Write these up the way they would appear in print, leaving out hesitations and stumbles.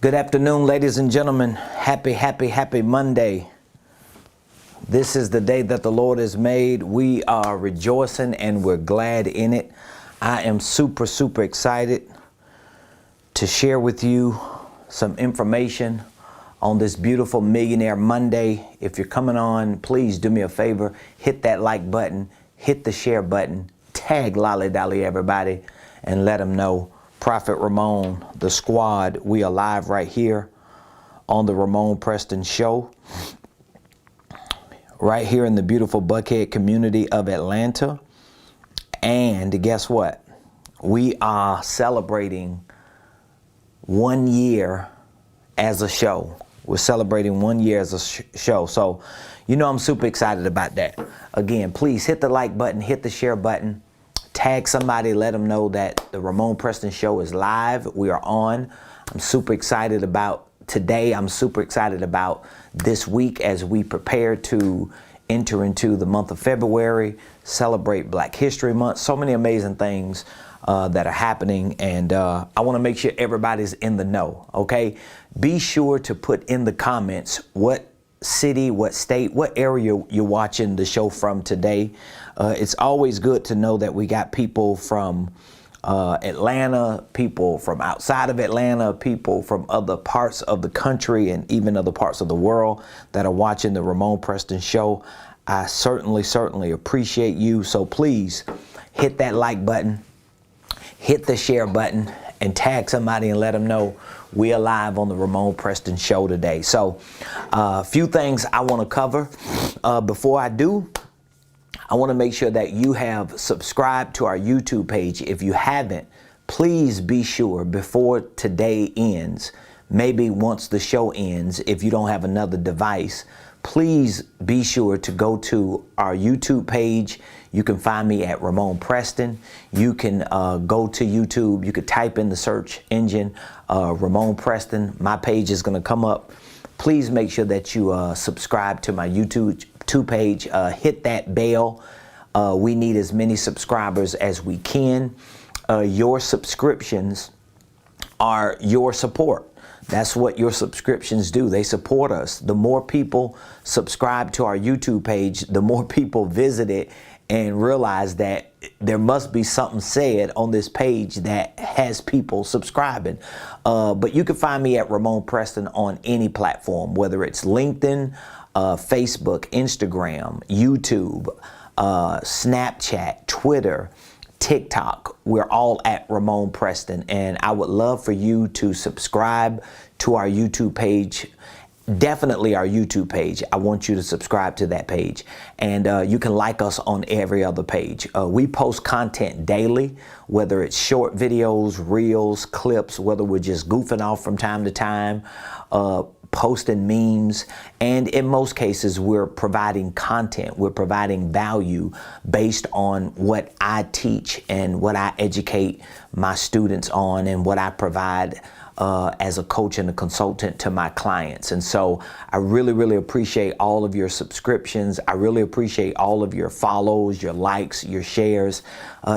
Good afternoon, ladies and gentlemen. Happy Monday. This is the day that the Lord has made. We are rejoicing and we're glad in it. I am super excited to share with you some information on this beautiful Millionaire Monday. If you're coming on, please do me a favor, hit that like button, hit the share button, tag Lolly Dolly everybody, and let them know Prophet Ramon, the squad, we are live right here on the Ramon Preston Show, right here in the beautiful Buckhead community of Atlanta. And guess what? We are celebrating 1 year as a show. We're celebrating 1 year as a show. So, you know, I'm super excited about that. Again, please hit the like button, hit the share button. Tag somebody, let them know that the Ramon Preston Show is live. We are on. I'm super excited about today. I'm super excited about this week as we prepare to enter into the month of February, celebrate Black History Month. So many amazing things that are happening, and I want to make sure everybody's in the know, okay? Be sure to put in the comments what city, what state, what area you're watching the show from today. It's always good to know that we got people from Atlanta, people from outside of Atlanta, people from other parts of the country and even other parts of the world that are watching the Ramon Preston Show. I certainly appreciate you. So please hit that like button, hit the share button, and tag somebody and let them know we are live on the Ramon Preston Show today. So a few things I want to cover. Before I do, I want to make sure that you have subscribed to our YouTube page. If you haven't, please be sure before today ends, maybe once the show ends, if you don't have another device, please be sure to go to our YouTube page. You can find me at Ramon Preston. You can go to YouTube. You could type in the search engine, Ramon Preston. My page is going to come up. Please make sure that you subscribe to my YouTube page. Hit that bell. We need as many subscribers as we can. Your subscriptions are your support. That's what your subscriptions do. They support us. The more people subscribe to our YouTube page, the more people visit it and realize that there must be something said on this page that has people subscribing. But you can find me at Ramon Preston on any platform, whether it's LinkedIn, Facebook, Instagram, YouTube, Snapchat, Twitter, TikTok. We're all at Ramon Preston, and I would love for you to subscribe to our YouTube page. Definitely our YouTube page. I want you to subscribe to that page, and you can like us on every other page. We post content daily, whether it's short videos, reels, clips, whether we're just goofing off from time to time, posting memes, and in most cases we're providing content. We're providing value based on what I teach and what I educate my students on and what I provide as a coach and a consultant to my clients. And so I really appreciate all of your subscriptions. I really appreciate all of your follows, your likes, your shares.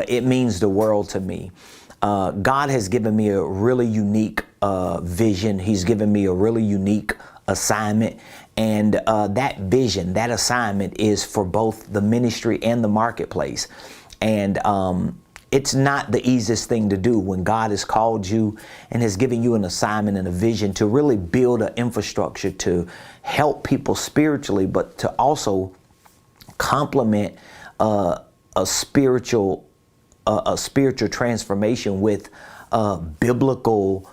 It means the world to me. God has given me a really unique vision. He's given me a really unique assignment. And that vision, that assignment is for both the ministry and the marketplace. And it's not the easiest thing to do when God has called you and has given you an assignment and a vision to really build an infrastructure to help people spiritually, but to also complement a spiritual transformation with biblical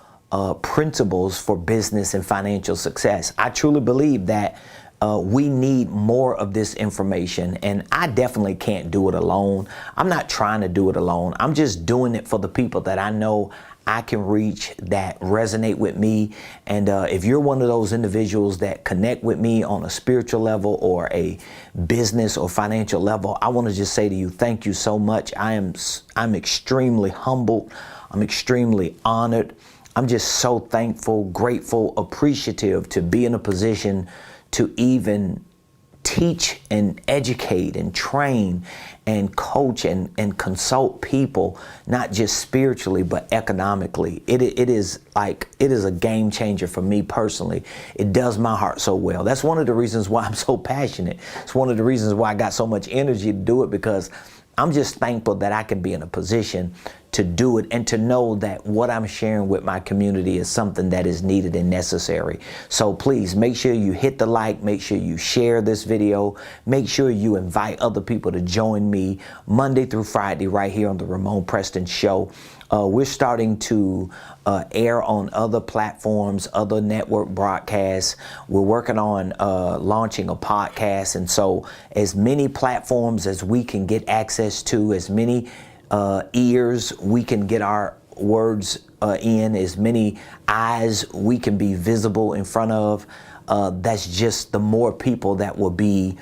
principles for business and financial success. I truly believe that we need more of this information, and I definitely can't do it alone. I'm not trying to do it alone. I'm just doing it for the people that I know I can reach, that resonate with me. And if you're one of those individuals that connect with me on a spiritual level or a business or financial level, I want to just say to you, thank you so much. I'm extremely humbled. I'm extremely honored. I'm just so thankful, grateful, appreciative to be in a position to even teach and educate and train and coach and consult people, not just spiritually, but economically. It is a game changer for me personally. It does my heart so well. That's one of the reasons why I'm so passionate. It's one of the reasons why I got so much energy to do it, because I'm just thankful that I can be in a position to do it and to know that what I'm sharing with my community is something that is needed and necessary. So please make sure you hit the like, make sure you share this video, make sure you invite other people to join me Monday through Friday right here on the Ramon Preston Show. We're starting to air on other platforms, other network broadcasts. We're working on launching a podcast. And so as many platforms as we can get access to, as many ears we can get our words in, as many eyes we can be visible in front of, that's just the more people that will be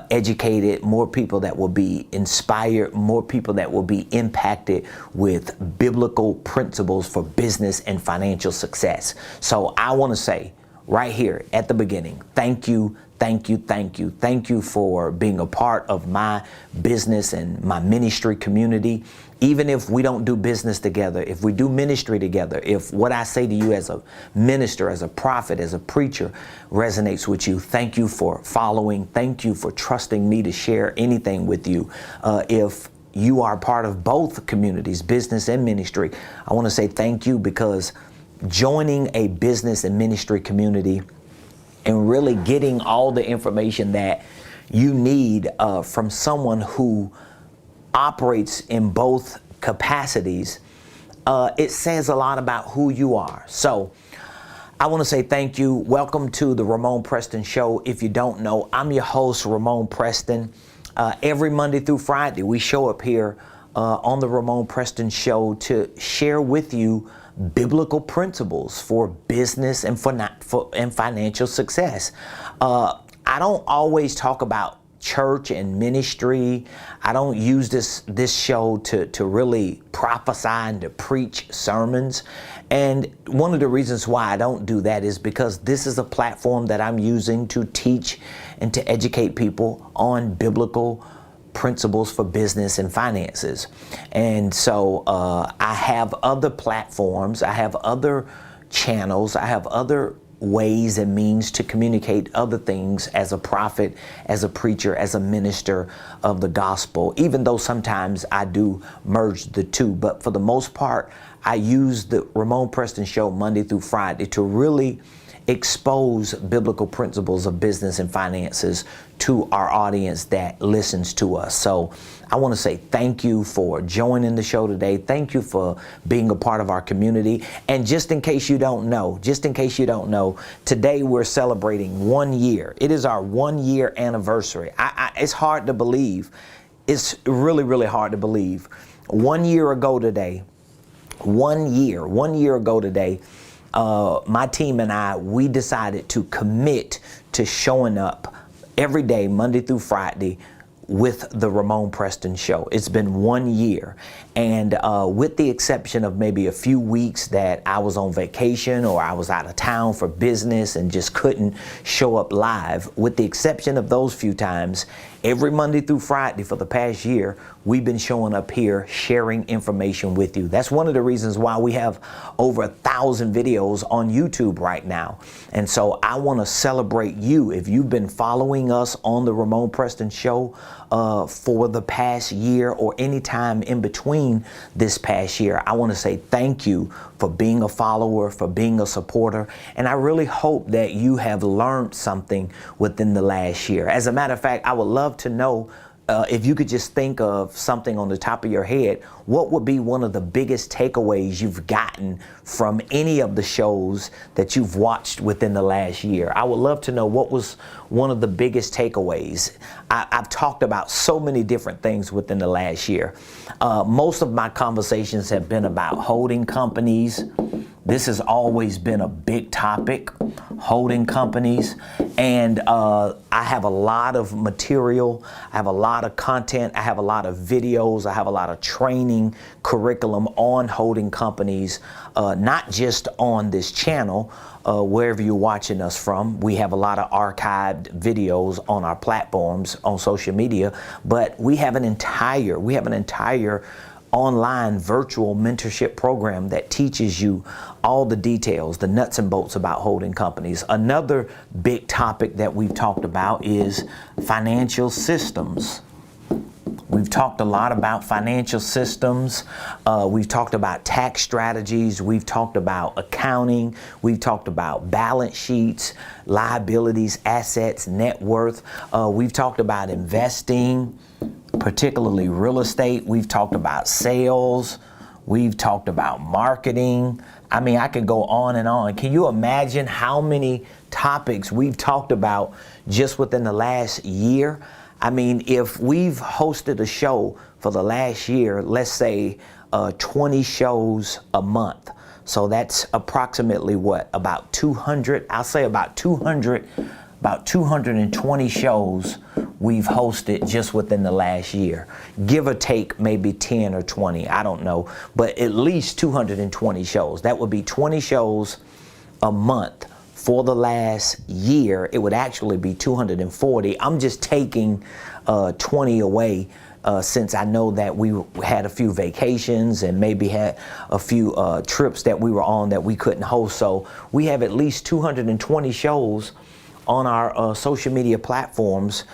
educated, more people that will be inspired, more people that will be impacted with biblical principles for business and financial success. So I want to say right here at the beginning, thank you. Thank you, thank you. Thank you for being a part of my business and my ministry community. Even if we don't do business together, if we do ministry together, if what I say to you as a minister, as a prophet, as a preacher resonates with you, thank you for following. Thank you for trusting me to share anything with you. If you are part of both communities, business and ministry, I want to say thank you, because joining a business and ministry community and really getting all the information that you need from someone who operates in both capacities, it says a lot about who you are. So I want to say thank you. Welcome to the Ramon Preston Show. If you don't know, I'm your host, Ramon Preston. Every Monday through Friday, we show up here on the Ramon Preston Show to share with you biblical principles for business and and financial success. I don't always talk about church and ministry. I don't use this show to really prophesy and to preach sermons. And one of the reasons why I don't do that is because this is a platform that I'm using to teach and to educate people on biblical principles for business and finances. And so I have other platforms, I have other channels, I have other ways and means to communicate other things as a prophet, as a preacher, as a minister of the gospel, even though sometimes I do merge the two. But for the most part, I use the Ramon Preston Show Monday through Friday to really expose biblical principles of business and finances to our audience that listens to us. So I want to say thank you for joining the show today. Thank you for being a part of our community. And just in case you don't know, today we're celebrating 1 year. It is our 1 year anniversary. It's hard to believe. It's really, really hard to believe. 1 year ago today, 1 year ago today, my team and I, we decided to commit to showing up every day, Monday through Friday, with the Ramon Preston Show. It's been 1 year. And with the exception of maybe a few weeks that I was on vacation or I was out of town for business and just couldn't show up live, with the exception of those few times, every Monday through Friday for the past year, we've been showing up here sharing information with you. That's one of the reasons why we have over 1,000 videos on YouTube right now. And so I want to celebrate you. If you've been following us on the Ramon Preston Show for the past year or any time in between this past year, I want to say thank you for being a follower, for being a supporter. And I really hope that you have learned something within the last year. As a matter of fact, I would love to know if you could just think of something on the top of your head, what would be one of the biggest takeaways you've gotten from any of the shows that you've watched within the last year? I would love to know what was one of the biggest takeaways. I've talked about so many different things within the last year. Most of my conversations have been about holding companies, This has always been a big topic, holding companies. And I have a lot of material. I have a lot of content. I have a lot of videos. I have a lot of training curriculum on holding companies, not just on this channel, wherever you're watching us from. We have a lot of archived videos on our platforms on social media, but we have an entire online virtual mentorship program that teaches you all the details, the nuts and bolts about holding companies. Another big topic that we've talked about is financial systems. We've talked a lot about financial systems. We've talked about tax strategies. We've talked about accounting. We've talked about balance sheets, liabilities, assets, net worth. We've talked about investing, particularly real estate. We've talked about sales. We've talked about marketing. I mean, I could go on and on. Can you imagine how many topics we've talked about just within the last year? I mean, if we've hosted a show for the last year, let's say 20 shows a month. So that's approximately what? About 200, I'll say about 220 shows we've hosted just within the last year. Give or take maybe 10 or 20, I don't know, but at least 220 shows. That would be 20 shows a month. For the last year, it would actually be 240. I'm just taking 20 away since I know that we had a few vacations and maybe had a few trips that we were on that we couldn't host. So we have at least 220 shows on our social media platforms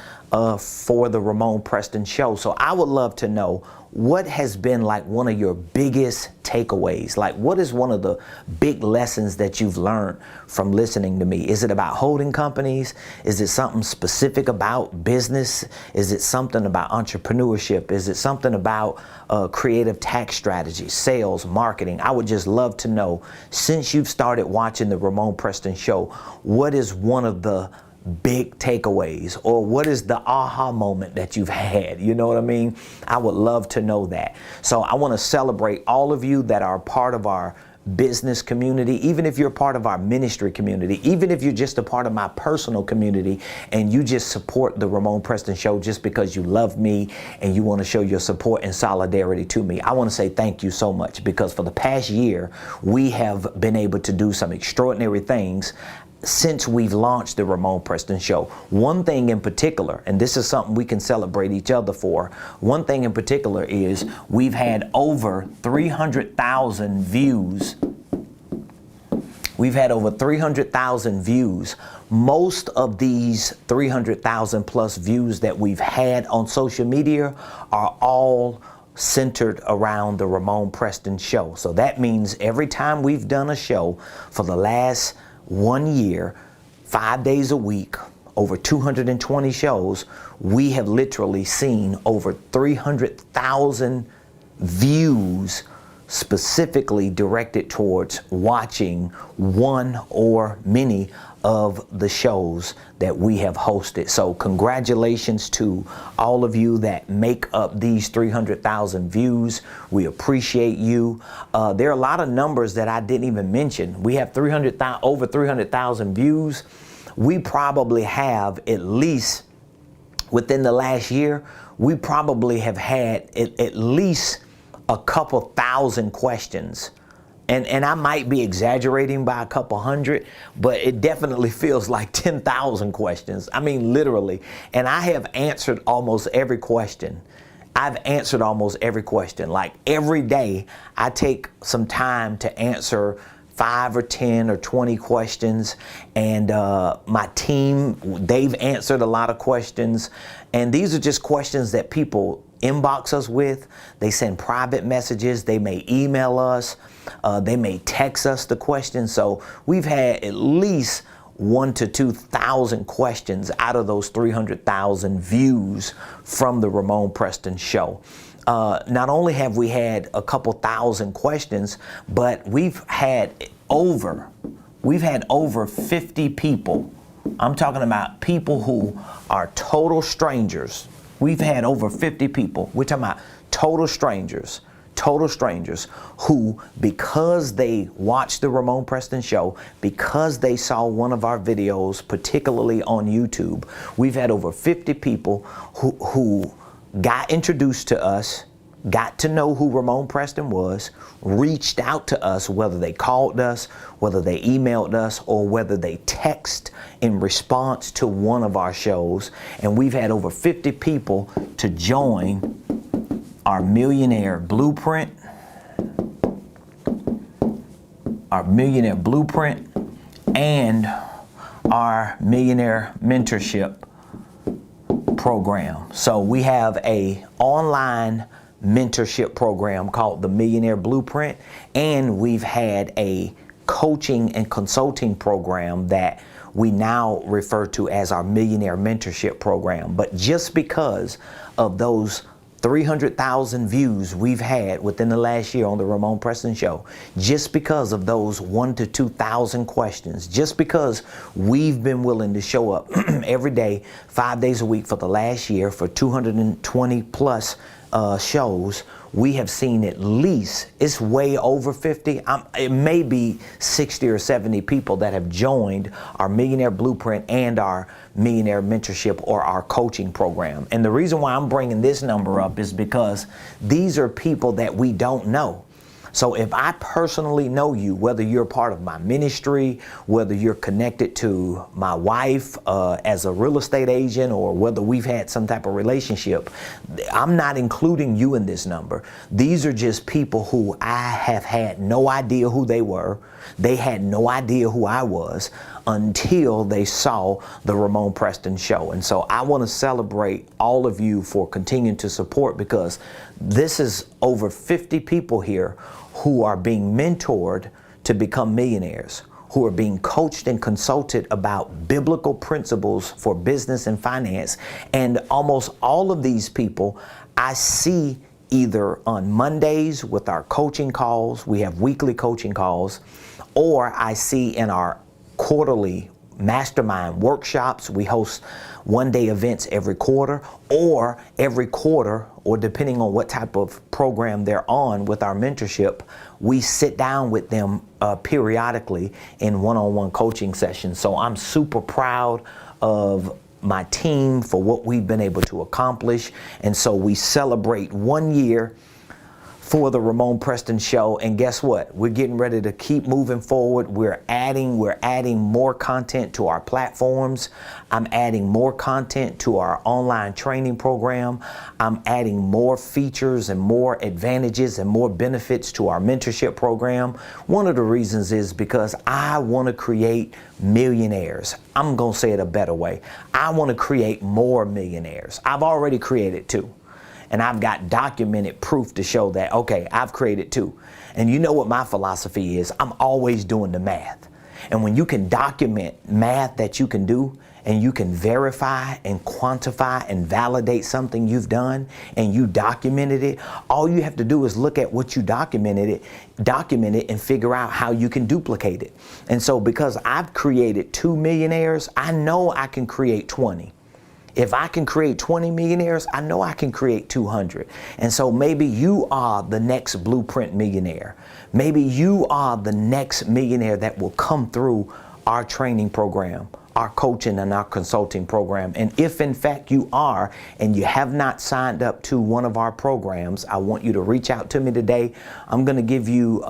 for the Ramon Preston Show. So I would love to know, what has been like one of your biggest takeaways? Like, what is one of the big lessons that you've learned from listening to me? Is it about holding companies? Is it something specific about business? Is it something about entrepreneurship? Is it something about creative tax strategies, sales, marketing? I would just love to know, since you've started watching the Ramon Preston Show, what is one of the big takeaways, or what is the aha moment that you've had? You know what I mean? I would love to know that. So I want to celebrate all of you that are part of our business community, even if you're part of our ministry community, even if you're just a part of my personal community and you just support the Ramon Preston Show just because you love me and you want to show your support and solidarity to me. I want to say thank you so much, because for the past year, we have been able to do some extraordinary things since we've launched the Ramon Preston Show. One thing in particular, and this is something we can celebrate each other for, one thing in particular is we've had over 300,000 views. We've had over 300,000 views. Most of these 300,000 plus views that we've had on social media are all centered around the Ramon Preston Show. So that means every time we've done a show for the last 1 year, 5 days a week, over 220 shows, we have literally seen over 300,000 views specifically directed towards watching one or many of the shows that we have hosted. So congratulations to all of you that make up these 300,000 views. We appreciate you. There are a lot of numbers that I didn't even mention. We have over 300,000 views. We probably have, at least within the last year, we probably have had at least a couple thousand questions. And I might be exaggerating by a couple hundred, but it definitely feels like 10,000 questions. I mean, literally. And I have answered almost every question. I've answered almost every question. Like every day, I take some time to answer 5 or 10 or 20 questions. And my team, they've answered a lot of questions. And these are just questions that people inbox us with. They send private messages. They may email us. They may text us the questions. So we've had at least 1,000 to 2,000 questions out of those 300,000 views from the Ramon Preston Show. Not only have we had a couple thousand questions, but we've had over 50 people. I'm talking about people who are total strangers. We've had over 50 people. We're talking about total strangers total strangers who, because they watched the Ramon Preston Show, because they saw one of our videos, particularly on YouTube, we've had over 50 people who got introduced to us, got to know who Ramon Preston was, reached out to us, whether they called us, whether they emailed us, or whether they text in response to one of our shows. And we've had over 50 people to join our Millionaire Blueprint, and our Millionaire Mentorship program. So we have a online mentorship program called the Millionaire Blueprint, and we've had a coaching and consulting program that we now refer to as our Millionaire Mentorship program. But just because of those 300,000 views we've had within the last year on the Ramon Preston Show, just because of those 1,000 to 2,000 questions, just because we've been willing to show up every day, 5 days a week for the last year for 220 plus shows, we have seen at least, it's way over 50, it may be 60 or 70 people that have joined our Millionaire Blueprint and our Millionaire Mentorship or our coaching program. And the reason why I'm bringing this number up is because these are people that we don't know. So if I personally know you, whether you're part of my ministry, whether you're connected to my wife as a real estate agent, or whether we've had some type of relationship, I'm not including you in this number. These are just people who I have had no idea who they were. They had no idea who I was until they saw the Ramon Preston Show. And so I want to celebrate all of you for continuing to support, because this is over 50 people here who are being mentored to become millionaires, who are being coached and consulted about biblical principles for business and finance. And almost all of these people I see either on Mondays with our coaching calls, we have weekly coaching calls, or I see in our quarterly mastermind workshops. We host one-day events every quarter, or depending on what type of program they're on with our mentorship, we sit down with them periodically in one-on-one coaching sessions. So I'm super proud of my team for what we've been able to accomplish. And so we celebrate 1 year for the Ramon Preston Show. And guess what? We're getting ready to keep moving forward. We're adding more content to our platforms. I'm adding more content to our online training program. I'm adding more features and more advantages and more benefits to our mentorship program. One of the reasons is because I want to create millionaires. I'm going to say it a better way. I want to create more millionaires. I've already created 2. And I've got documented proof to show that, okay, I've created 2. And you know what my philosophy is? I'm always doing the math. And when you can document math that you can do, and you can verify and quantify and validate something you've done, and you documented it, all you have to do is look at what you documented and figure out how you can duplicate it. And so because I've created 2 millionaires, I know I can create 20. If I can create 20 millionaires, I know I can create 200. And so maybe you are the next Blueprint millionaire. Maybe you are the next millionaire that will come through our training program, our coaching and our consulting program. And if in fact you are, and you have not signed up to one of our programs, I want you to reach out to me today. I'm going to give you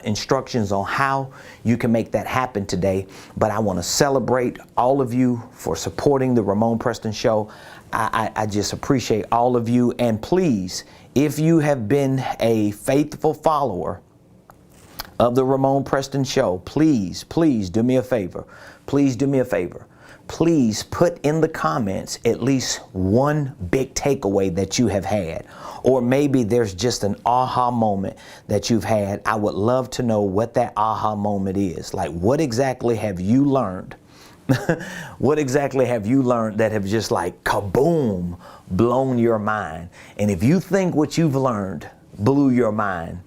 instructions on how you can make that happen today. But I want to celebrate all of you for supporting the Ramon Preston Show. I just appreciate all of you. And please, if you have been a faithful follower of the Ramon Preston Show, please do me a favor. Please do me a favor. Please put in the comments at least one big takeaway that you have had. Or maybe there's just an aha moment that you've had. I would love to know what that aha moment is. Like, what exactly have you learned? What exactly have you learned that have just like kaboom, blown your mind? And if you think what you've learned blew your mind,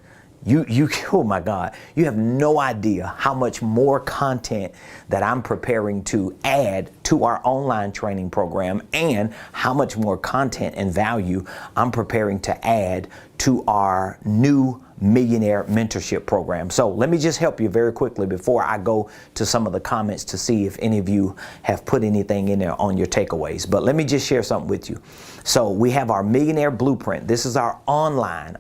Oh my God, you have no idea how much more content that I'm preparing to add to our online training program, and how much more content and value I'm preparing to add to our new Millionaire Mentorship program. So let me just help you very quickly before I go to some of the comments to see if any of you have put anything in there on your takeaways. But let me just share something with you. So we have our Millionaire Blueprint. This is our online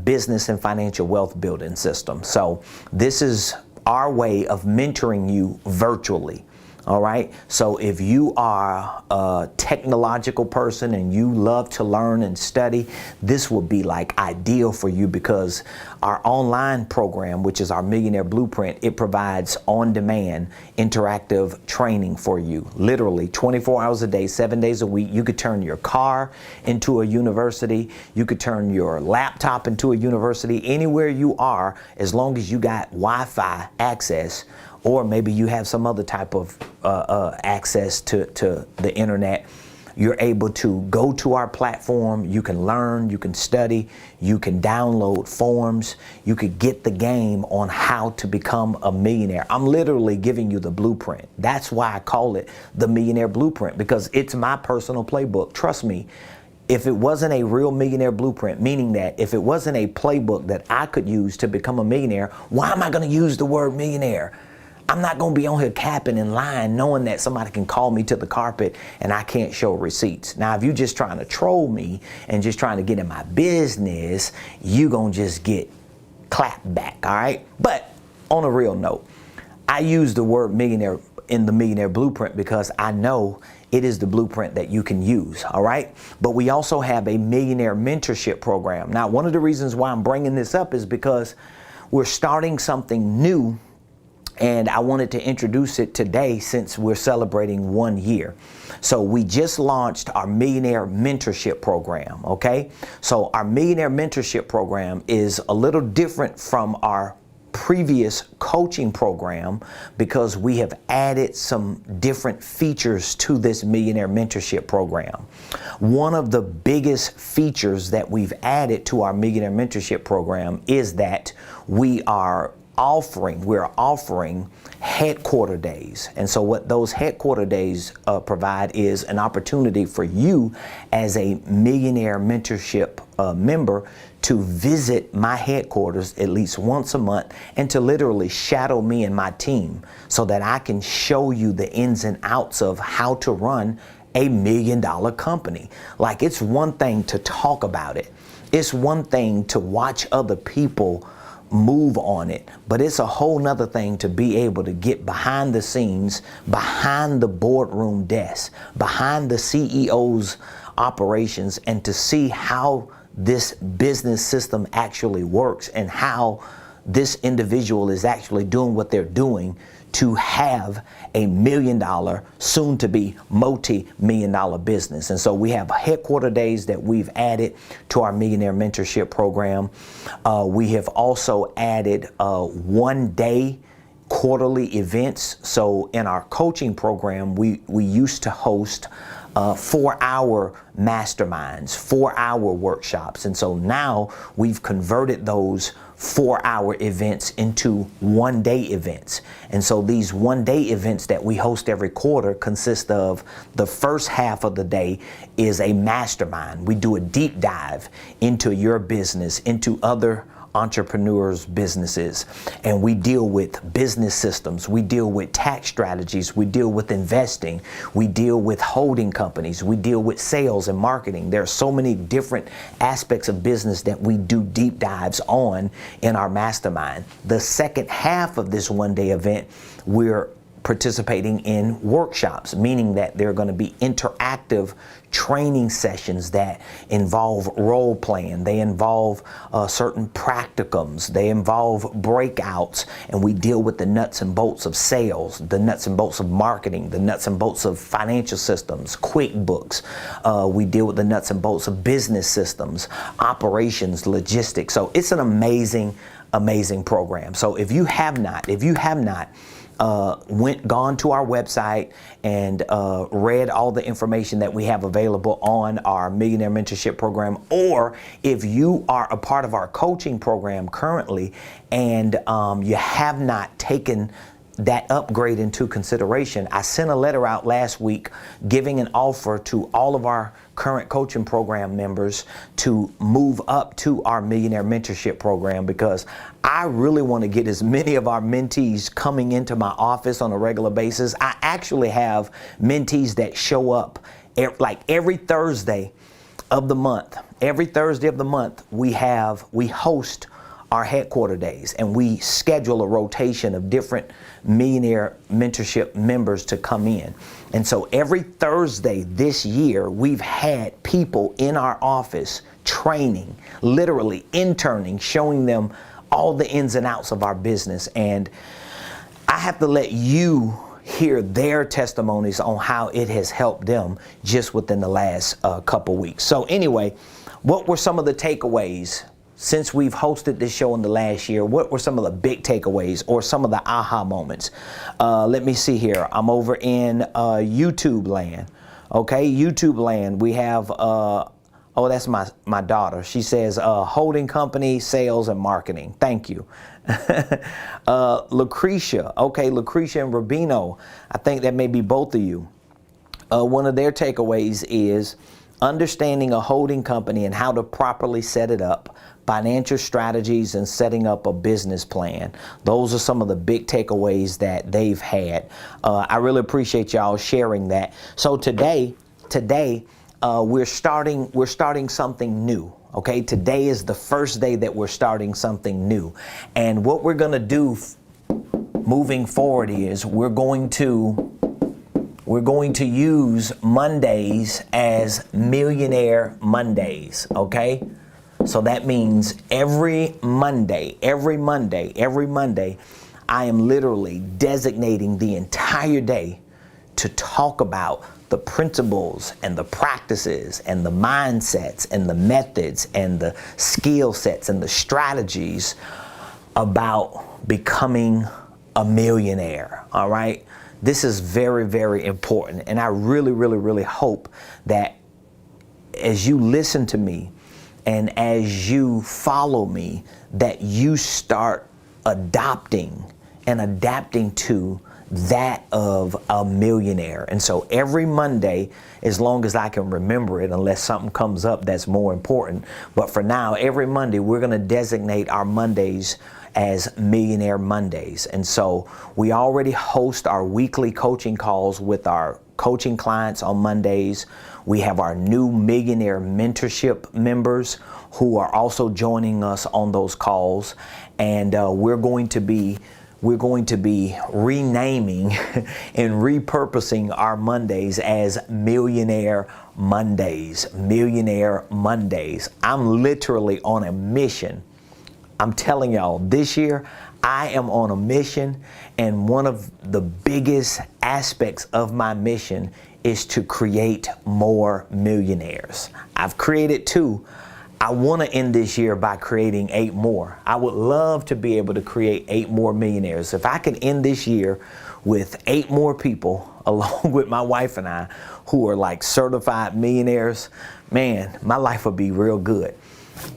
business and financial wealth building system. So this is our way of mentoring you virtually. All right. So if you are a technological person and you love to learn and study, this will be like ideal for you, because our online program, which is our Millionaire Blueprint, it provides on-demand interactive training for you. Literally 24 hours a day, 7 days a week. You could turn your car into a university. You could turn your laptop into a university. Anywhere you are, as long as you got Wi-Fi access, or maybe you have some other type of access to the internet, you're able to go to our platform. You can learn, you can study, you can download forms, you could get the game on how to become a millionaire. I'm literally giving you the blueprint. That's why I call it the Millionaire Blueprint, because it's my personal playbook. Trust me. If it wasn't a real Millionaire Blueprint, meaning that if it wasn't a playbook that I could use to become a millionaire, why am I going to use the word millionaire? I'm not going to be on here capping and lying, knowing that somebody can call me to the carpet and I can't show receipts. Now, if you're just trying to troll me and just trying to get in my business, you're going to just get clapped back, all right? But on a real note, I use the word millionaire in the Millionaire Blueprint because I know it is the blueprint that you can use, all right? But we also have a Millionaire Mentorship program. Now, one of the reasons why I'm bringing this up is because we're starting something new, and I wanted to introduce it today since we're celebrating 1 year. So we just launched our Millionaire Mentorship program, okay? So our Millionaire Mentorship program is a little different from our previous coaching program because we have added some different features to this Millionaire Mentorship program. One of the biggest features that we've added to our Millionaire Mentorship program is that we're offering Headquarter Days. And so what those Headquarter Days provide is an opportunity for you as a Millionaire Mentorship member to visit my headquarters at least once a month and to literally shadow me and my team so that I can show you the ins and outs of how to run a $1 million company. Like, it's one thing to talk about it. It's one thing to watch other people move on it, but it's a whole nother thing to be able to get behind the scenes, behind the boardroom desk, behind the CEO's operations, and to see how this business system actually works and how this individual is actually doing what they're doing to have a $1 million, soon to be multi-million dollar business. And so we have Headquarter Days that we've added to our Millionaire Mentorship program. We have also added 1 day quarterly events. So in our coaching program, we used to host 4-hour masterminds, 4-hour workshops. And so now we've converted those 4-hour events into 1 day events. And so these 1 day events that we host every quarter consist of the first half of the day is a mastermind. We do a deep dive into your business, into other entrepreneurs' businesses, and we deal with business systems, we deal with tax strategies, we deal with investing, we deal with holding companies, we deal with sales and marketing. There are so many different aspects of business that we do deep dives on in our mastermind. The second half of this 1 day event, we're participating in workshops, meaning that there are going to be interactive training sessions that involve role playing, they involve certain practicums, they involve breakouts, and we deal with the nuts and bolts of sales, the nuts and bolts of marketing, the nuts and bolts of financial systems, QuickBooks. We deal with the nuts and bolts of business systems, operations, logistics. So it's an amazing program. So if you have not gone to our website and read all the information that we have available on our Millionaire Mentorship program, or if you are a part of our coaching program currently and you have not taken that upgrade into consideration, I sent a letter out last week giving an offer to all of our current coaching program members to move up to our Millionaire Mentorship program, because I really want to get as many of our mentees coming into my office on a regular basis. I actually have mentees that show up like every Thursday of the month. Every Thursday of the month we host our Headquarter Days, and we schedule a rotation of different Millionaire Mentorship members to come in. And so every Thursday this year, we've had people in our office training, literally interning, showing them all the ins and outs of our business. And I have to let you hear their testimonies on how it has helped them just within the last couple weeks. So anyway, what were some of the takeaways since we've hosted this show in the last year? What were some of the big takeaways or some of the aha moments? Let me see here. I'm over in YouTube land. Okay, YouTube land. We have, oh, that's my daughter. She says, holding company, sales, and marketing. Thank you. Lucretia. Okay, Lucretia and Rubino. I think that may be both of you. One of their takeaways is understanding a holding company and how to properly set it up, financial strategies, and setting up a business plan. Those are some of the big takeaways that they've had. I really appreciate y'all sharing that. So today we're starting something new. Okay, today is the first day that we're starting something new, and what we're gonna do moving forward is we're going to use Mondays as Millionaire Mondays, okay? So that means every Monday, I am literally designating the entire day to talk about the principles and the practices and the mindsets and the methods and the skill sets and the strategies about becoming a millionaire, all right? This is very, very important, and I really, really, really hope that as you listen to me and as you follow me, that you start adopting and adapting to that of a millionaire. And so every Monday, as long as I can remember it, unless something comes up that's more important, but for now, every Monday, we're going to designate our Mondays as Millionaire Mondays. And so we already host our weekly coaching calls with our coaching clients on Mondays. We have our new Millionaire Mentorship members who are also joining us on those calls. And we're going to be renaming and repurposing our Mondays as Millionaire Mondays. Millionaire Mondays. I'm literally on a mission. I'm telling y'all, this year I am on a mission, and one of the biggest aspects of my mission is to create more millionaires. I've created 2. I want to end this year by creating 8 more. I would love to be able to create 8 more millionaires. If I can end this year with 8 more people, along with my wife and I, who are like certified millionaires, man, my life would be real good.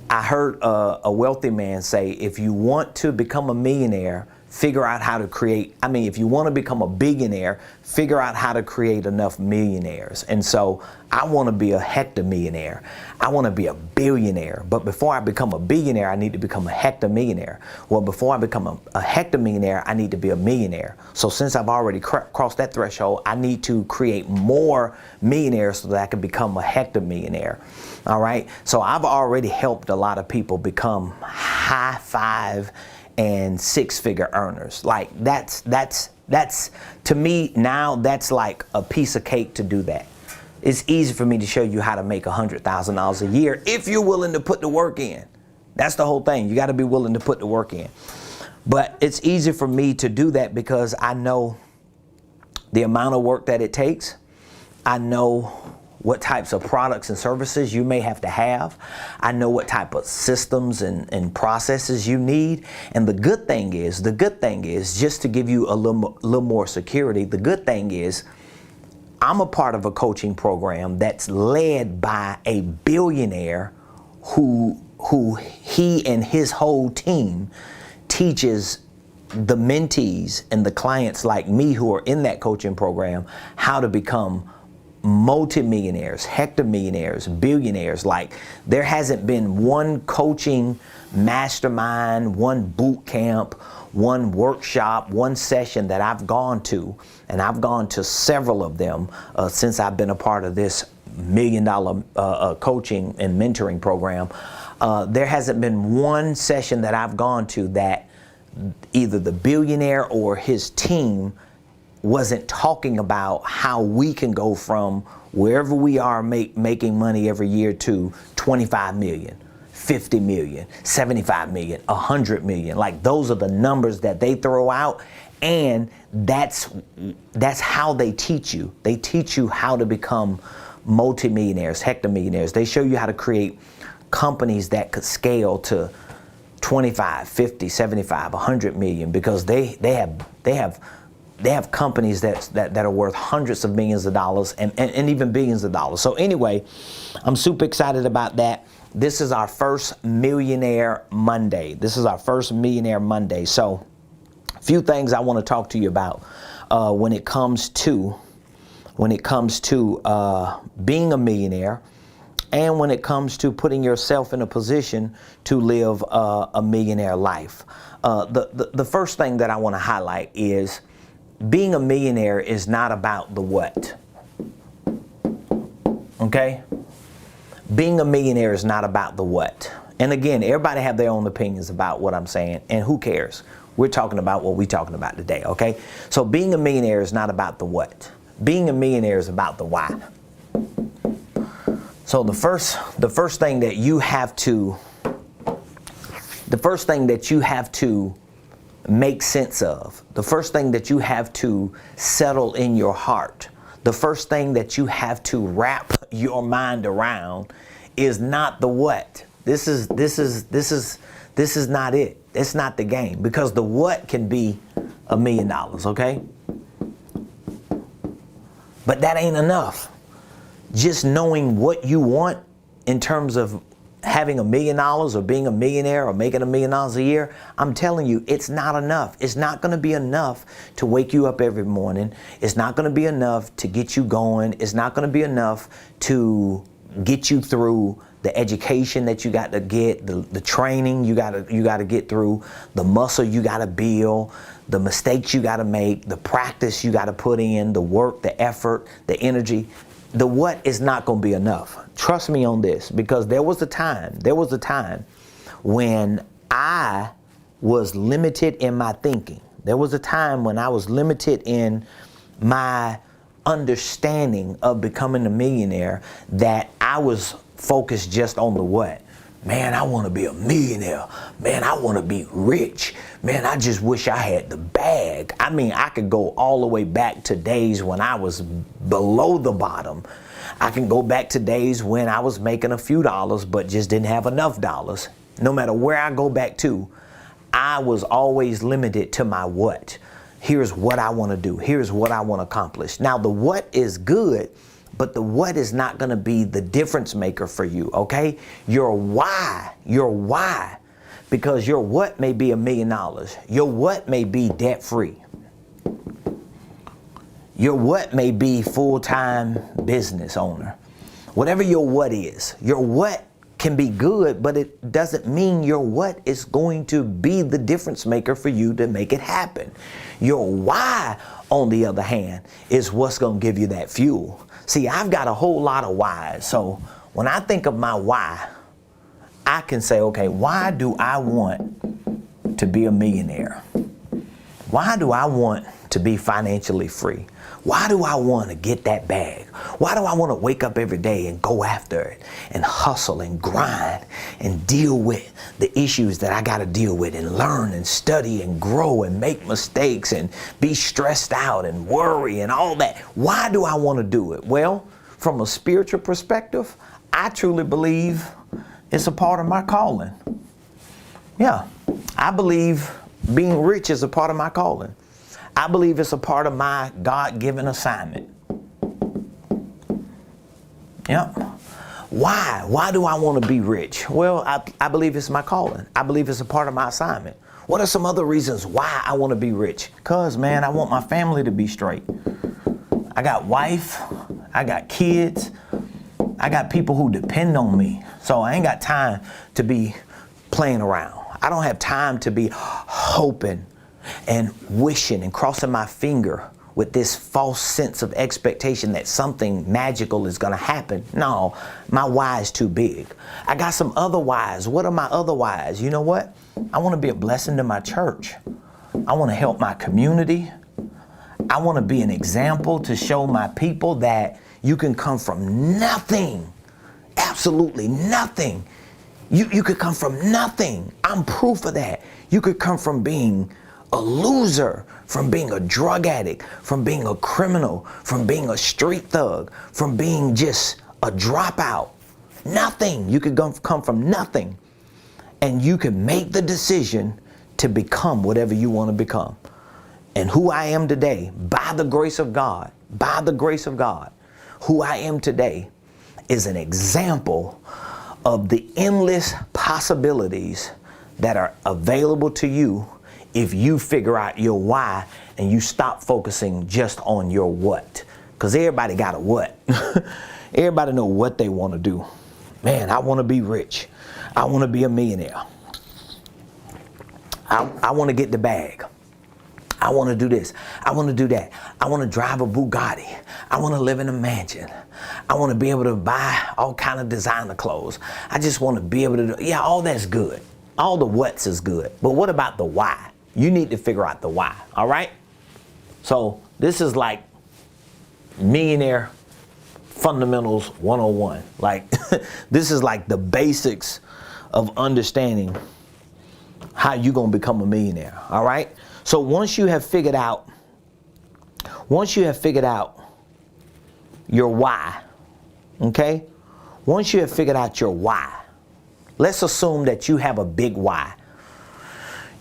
I heard a wealthy man say, if you want to become a millionaire, figure out how to if you want to become a billionaire, figure out how to create enough millionaires. And so I want to be a hectomillionaire. I want to be a billionaire. But before I become a billionaire, I need to become a hectomillionaire. Well, before I become a hectomillionaire, I need to be a millionaire. So since I've already crossed that threshold, I need to create more millionaires so that I can become a hectomillionaire. All right. So I've already helped a lot of people become high 5 and 6-figure earners. Like that's to me now, that's like a piece of cake to do that. It's easy for me to show you how to make $100,000 a year if you're willing to put the work in. That's the whole thing. You got to be willing to put the work in. But it's easy for me to do that because I know the amount of work that it takes. I know what types of products and services you may have to have. I know what type of systems and processes you need. And the good thing is, just to give you a little more security, the good thing is I'm a part of a coaching program that's led by a billionaire who he and his whole team teaches the mentees and the clients like me who are in that coaching program how to become multimillionaires, hectomillionaires, billionaires. Like, there hasn't been one coaching mastermind, one boot camp, one workshop, one session that I've gone to, and I've gone to several of them since I've been a part of this $1 million coaching and mentoring program. There hasn't been one session that I've gone to that either the billionaire or his team wasn't talking about how we can go from wherever we are making money every year to 25 million, 50 million, 75 million, 100 million. Like, those are the numbers that they throw out, and that's how they teach you. They teach you how to become multimillionaires, hectomillionaires. They show you how to create companies that could scale to 25, 50, 75, 100 million, because they have companies that are worth hundreds of millions of dollars and even billions of dollars. So anyway, I'm super excited about that. This is our first Millionaire Monday. This is our first Millionaire Monday. So a few things I want to talk to you about when it comes to being a millionaire, and when it comes to putting yourself in a position to live a millionaire life. The first thing that I want to highlight is being a millionaire is not about the what. Okay? Being a millionaire is not about the what. And again, everybody have their own opinions about what I'm saying, and who cares? We're talking about what we're talking about today, okay? So being a millionaire is not about the what. Being a millionaire is about the why. So the first thing that you have to make sense of, the first thing that you have to settle in your heart, the first thing that you have to wrap your mind around is not the what. This is not it. It's not the game, because the what can be $1 million, okay? But that ain't enough. Just knowing what you want in terms of having $1 million or being a millionaire or making $1 million a year, I'm telling you, it's not enough. It's not going to be enough to wake you up every morning. It's not going to be enough to get you going. It's not going to be enough to get you through the education that you got to get, the training you got to get through, the muscle you got to build, the mistakes you got to make, the practice you got to put in, the work, the effort, the energy. The what is not going to be enough. Trust me on this, because there was a time when I was limited in my thinking. There was a time when I was limited in my understanding of becoming a millionaire, that I was focused just on the what. Man, I want to be a millionaire. Man, I want to be rich. Man, I just wish I had the bag. I mean, I could go all the way back to days when I was below the bottom. I can go back to days when I was making a few dollars but just didn't have enough dollars. No matter where I go back to, I was always limited to my what. Here's what I want to do. Here's what I want to accomplish. Now, the what is good, but the what is not going to be the difference maker for you, okay? Your why, because your what may be $1 million. Your what may be debt free. Your what may be full-time business owner. Whatever your what is, your what can be good, but it doesn't mean your what is going to be the difference maker for you to make it happen. Your why, on the other hand, is what's going to give you that fuel. See, I've got a whole lot of whys. So when I think of my why, I can say, okay, why do I want to be a millionaire? Why do I want to be financially free? Why do I want to get that bag? Why do I want to wake up every day and go after it and hustle and grind and deal with the issues that I got to deal with and learn and study and grow and make mistakes and be stressed out and worry and all that? Why do I want to do it? Well, from a spiritual perspective, I truly believe it's a part of my calling. Yeah, I believe being rich is a part of my calling. I believe it's a part of my God-given assignment. Yeah. Why? Why do I want to be rich? Well, I believe it's my calling. I believe it's a part of my assignment. What are some other reasons why I want to be rich? Because, man, I want my family to be straight. I got wife, I got kids, I got people who depend on me. So I ain't got time to be playing around. I don't have time to be hoping and wishing and crossing my finger with this false sense of expectation that something magical is going to happen. No, my why is too big. I got some other whys. What are my other whys? You know what? I want to be a blessing to my church. I want to help my community. I want to be an example to show my people that you can come from nothing, absolutely nothing. You could come from nothing. I'm proof of that. You could come from being a loser, from being a drug addict, from being a criminal, from being a street thug, from being just a dropout. Nothing. You could come from nothing. And you can make the decision to become whatever you want to become. And who I am today, by the grace of God, who I am today is an example of the endless possibilities that are available to you if you figure out your why and you stop focusing just on your what. Because everybody got a what. Everybody know what they want to do. Man, I want to be rich. I want to be a millionaire. I want to get the bag. I want to do this. I want to do that. I want to drive a Bugatti. I want to live in a mansion. I want to be able to buy all kind of designer clothes. I just want to be able to do, yeah, all that's good. All the what's is good. But what about the why? You need to figure out the why, all right? So this is like Millionaire Fundamentals 101. Like, this is like the basics of understanding how you're going to become a millionaire, all right? So once you have figured out your why, okay? Once you have figured out your why, let's assume that you have a big why.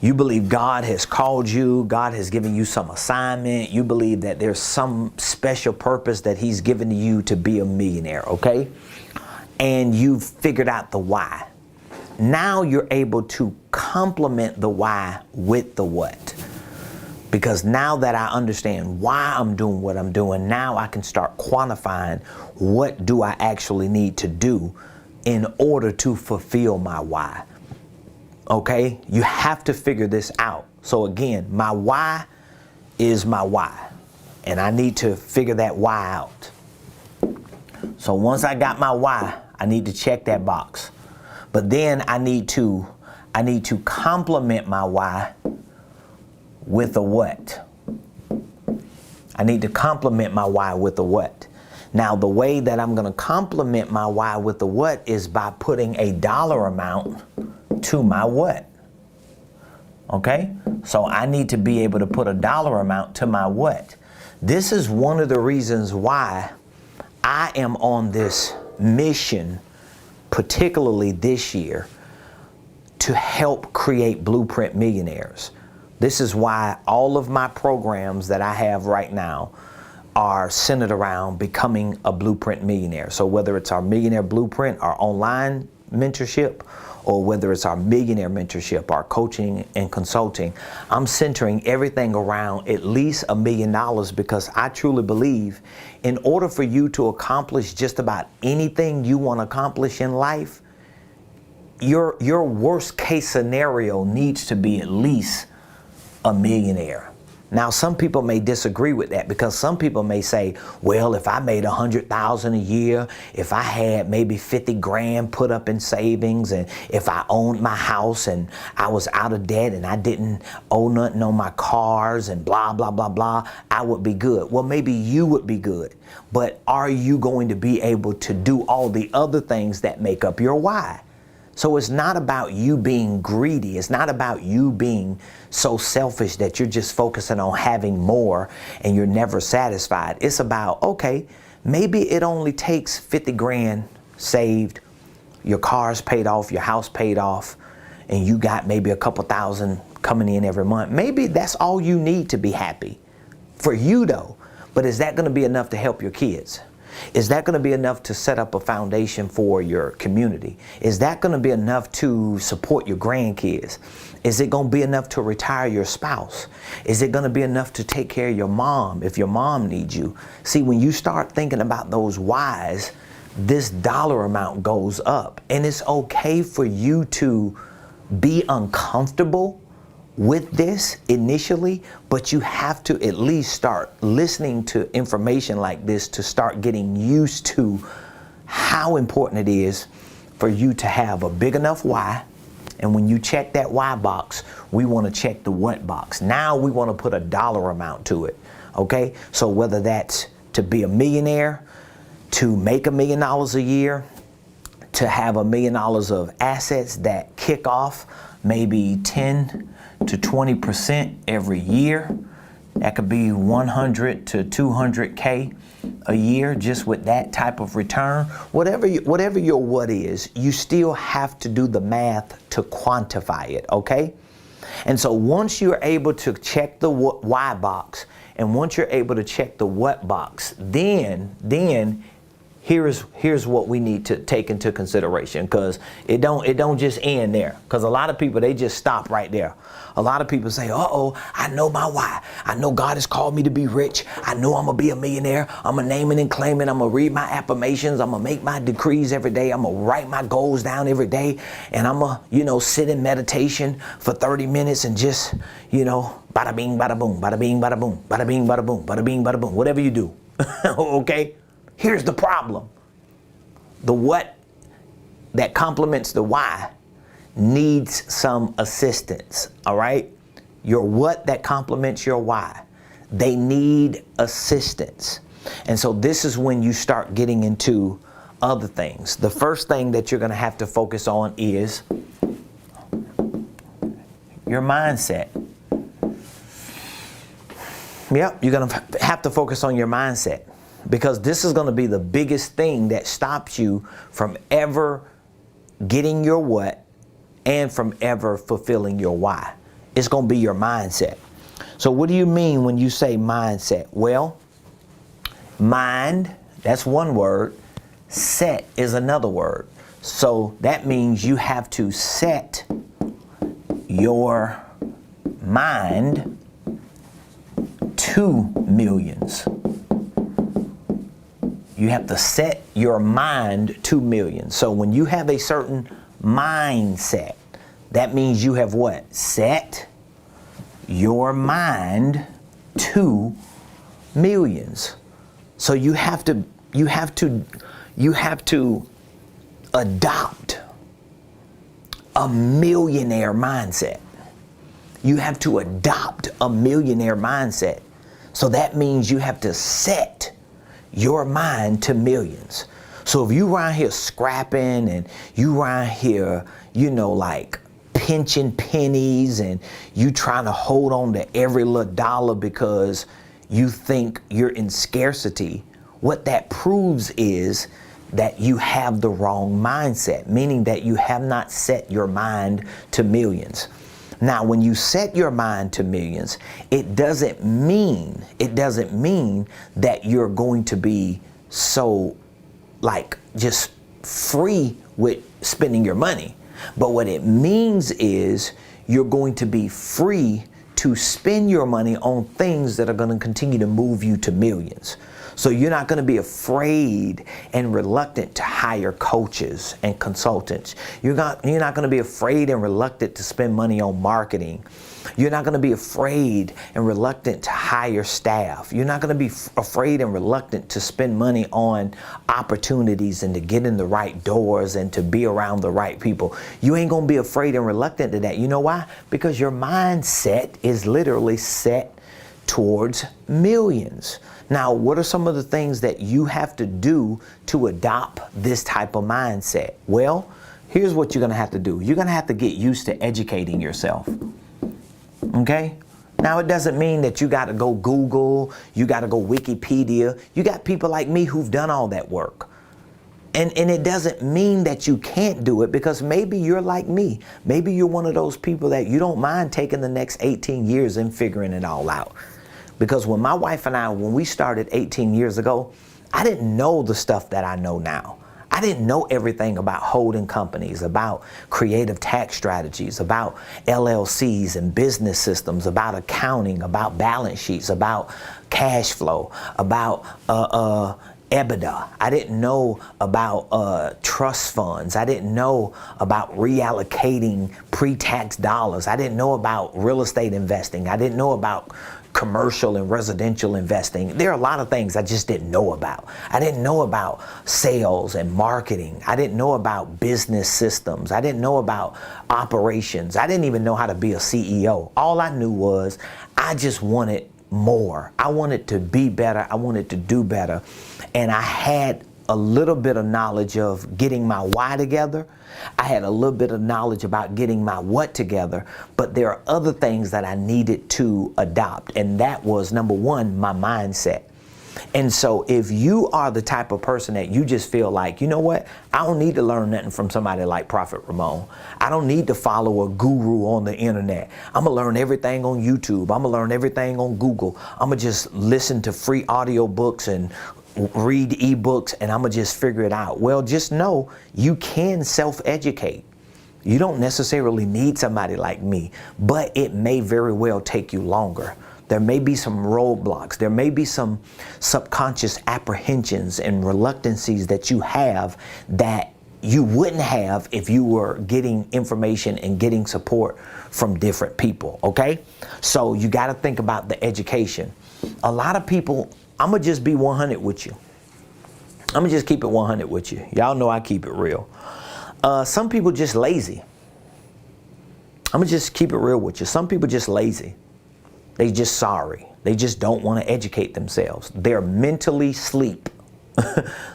You believe God has called you, God has given you some assignment, you believe that there's some special purpose that He's given you to be a millionaire, okay? And you've figured out the why. Now you're able to complement the why with the what. Because now that I understand why I'm doing what I'm doing, now I can start quantifying what do I actually need to do in order to fulfill my why. Okay? You have to figure this out. So again, my why is my why. And I need to figure that why out. So once I got my why, I need to check that box. But then I need to complement my why with a what. I need to complement my why with a what. Now, the way that I'm going to complement my why with the what is by putting a dollar amount to my what. Okay? So I need to be able to put a dollar amount to my what. This is one of the reasons why I am on this mission, particularly this year, to help create Blueprint Millionaires. This is why all of my programs that I have right now are centered around becoming a Blueprint Millionaire. So whether it's our Millionaire Blueprint, our online mentorship, or whether it's our Millionaire Mentorship, our coaching and consulting, I'm centering everything around at least $1 million, because I truly believe in order for you to accomplish just about anything you want to accomplish in life, your worst case scenario needs to be at least a millionaire. Now, some people may disagree with that, because some people may say, well, if I made $100,000 a year, if I had maybe 50 grand put up in savings, and if I owned my house and I was out of debt and I didn't owe nothing on my cars and blah, blah, blah, blah, I would be good. Well, maybe you would be good, but are you going to be able to do all the other things that make up your why? So it's not about you being greedy. It's not about you being so selfish that you're just focusing on having more and you're never satisfied. It's about, okay, Maybe it only takes 50 grand saved, your car's paid off, your house paid off, and you got maybe a couple thousand coming in every month. Maybe that's all you need to be happy. For you though. But is that going to be enough to help your kids? Is that going to be enough to set up a foundation for your community? Is that going to be enough to support your grandkids? Is it going to be enough to retire your spouse? Is it going to be enough to take care of your mom if your mom needs you? See, when you start thinking about those whys, this dollar amount goes up. And it's okay for you to be uncomfortable with this initially, but you have to at least start listening to information like this to start getting used to how important it is for you to have a big enough why. And when you check that why box, we want to check the what box. Now we want to put a dollar amount to it. Okay? So whether that's to be a millionaire, to make $1 million a year, to have $1 million of assets that kick off maybe 10 to 20% every year. That could be 100 to 200K a year just with that type of return. Whatever your what is, you still have to do the math to quantify it, okay? And so once you're able to check the why box and once you're able to check the what box, then here's what we need to take into consideration, because it don't just end there. Because a lot of people, they just stop right there. A lot of people say, I know my why. I know God has called me to be rich. I know I'm gonna be a millionaire. I'm gonna name it and claim it. I'm gonna read my affirmations. I'm gonna make my decrees every day. I'm gonna write my goals down every day. And I'm gonna, sit in meditation for 30 minutes and just, bada bing, bada boom, bada bing, bada boom, bada bing, bada boom, bada bing, bada boom, whatever you do. Okay? Here's the problem. The what that complements the why needs some assistance, all right? Your what that complements your why, they need assistance. And so this is when you start getting into other things. The first thing that you're going to have to focus on is your mindset. Yep, you're going to have to focus on your mindset. Because this is going to be the biggest thing that stops you from ever getting your what and from ever fulfilling your why. It's going to be your mindset. So what do you mean when you say mindset? Well, mind, that's one word. Set is another word. So that means you have to set your mind to millions. You have to set your mind to millions. So when you have a certain mindset, that means you have what? Set your mind to millions. So you have to adopt a millionaire mindset. You have to adopt a millionaire mindset. So that means you have to set your mind to millions. So if you around here scrapping and you around here, like pinching pennies and you trying to hold on to every little dollar because you think you're in scarcity, what that proves is that you have the wrong mindset, meaning that you have not set your mind to millions. Now, when you set your mind to millions, it doesn't mean that you're going to be so just free with spending your money. But what it means is you're going to be free to spend your money on things that are going to continue to move you to millions. So you're not going to be afraid and reluctant to hire coaches and consultants. You're not going to be afraid and reluctant to spend money on marketing. You're not going to be afraid and reluctant to hire staff. You're not going to be afraid and reluctant to spend money on opportunities and to get in the right doors and to be around the right people. You ain't going to be afraid and reluctant to that. You know why? Because your mindset is literally set towards millions. Now, what are some of the things that you have to do to adopt this type of mindset? Well, here's what you're going to have to do. You're going to have to get used to educating yourself. Okay? Now, it doesn't mean that you got to go Google, you got to go Wikipedia. You got people like me who've done all that work. And it doesn't mean that you can't do it, because maybe you're like me. Maybe you're one of those people that you don't mind taking the next 18 years and figuring it all out. Because when my wife and I, when we started 18 years ago, I didn't know the stuff that I know now. I didn't know everything about holding companies, about creative tax strategies, about LLCs and business systems, about accounting, about balance sheets, about cash flow, about EBITDA. I didn't know about trust funds. I didn't know about reallocating pre-tax dollars. I didn't know about real estate investing. I didn't know about commercial and residential investing. There are a lot of things I just didn't know about. I didn't know about sales and marketing. I didn't know about business systems. I didn't know about operations. I didn't even know how to be a CEO. All I knew was I just wanted more. I wanted to be better. I wanted to do better. And I had a little bit of knowledge of getting my why together. I had a little bit of knowledge about getting my what together, but there are other things that I needed to adopt. And that was, number one, my mindset. And so if you are the type of person that you just feel like, you know what, I don't need to learn nothing from somebody like Prophet Ramon. I don't need to follow a guru on the internet. I'm going to learn everything on YouTube. I'm going to learn everything on Google. I'm going to just listen to free audio books and read ebooks, and I'm going to just figure it out. Well, just know you can self-educate. You don't necessarily need somebody like me, but it may very well take you longer. There may be some roadblocks. There may be some subconscious apprehensions and reluctancies that you have that you wouldn't have if you were getting information and getting support from different people, okay? So you got to think about the education. A lot of people, I'm going to just be 100 with you. I'm going to just keep it 100 with you. Y'all know I keep it real. Some people just lazy. I'm going to just keep it real with you. Some people just lazy. They just sorry. They just don't want to educate themselves. They're mentally asleep.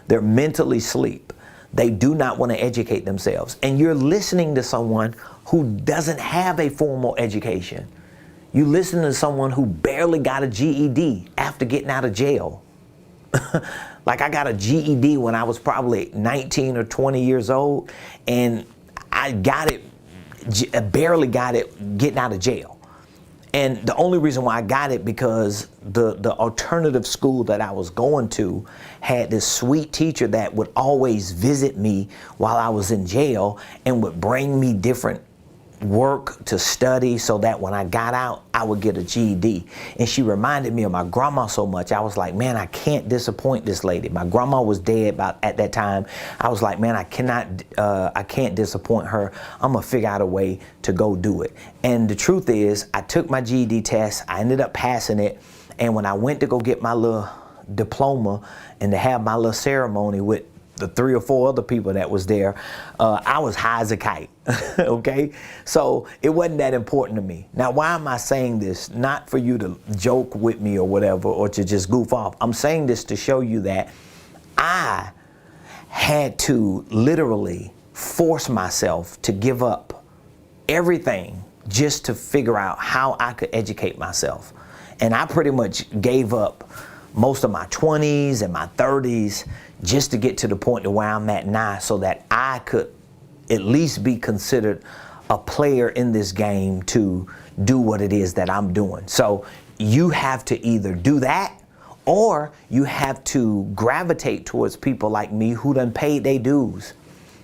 They're mentally asleep. They do not want to educate themselves. And you're listening to someone who doesn't have a formal education. You listen to someone who barely got a GED after getting out of jail. Like, I got a GED when I was probably 19 or 20 years old, and I barely got it getting out of jail. And the only reason why I got it because the alternative school that I was going to had this sweet teacher that would always visit me while I was in jail and would bring me different work to study so that when I got out, I would get a GED. And she reminded me of my grandma so much. I was like, man, I can't disappoint this lady. My grandma was dead at that time. I was like, man, I can't disappoint her. I'm gonna figure out a way to go do it. And the truth is, I took my GED test. I ended up passing it. And when I went to go get my little diploma and to have my little ceremony with the 3 or 4 other people that was there, I was high as a kite. Okay, so it wasn't that important to me. Now, why am I saying this? Not for you to joke with me or whatever, or to just goof off. I'm saying this to show you that I had to literally force myself to give up everything just to figure out how I could educate myself. And I pretty much gave up most of my 20s and my 30s just to get to the point to where I'm at now, so that I could at least be considered a player in this game to do what it is that I'm doing. So you have to either do that, or you have to gravitate towards people like me who done paid their dues,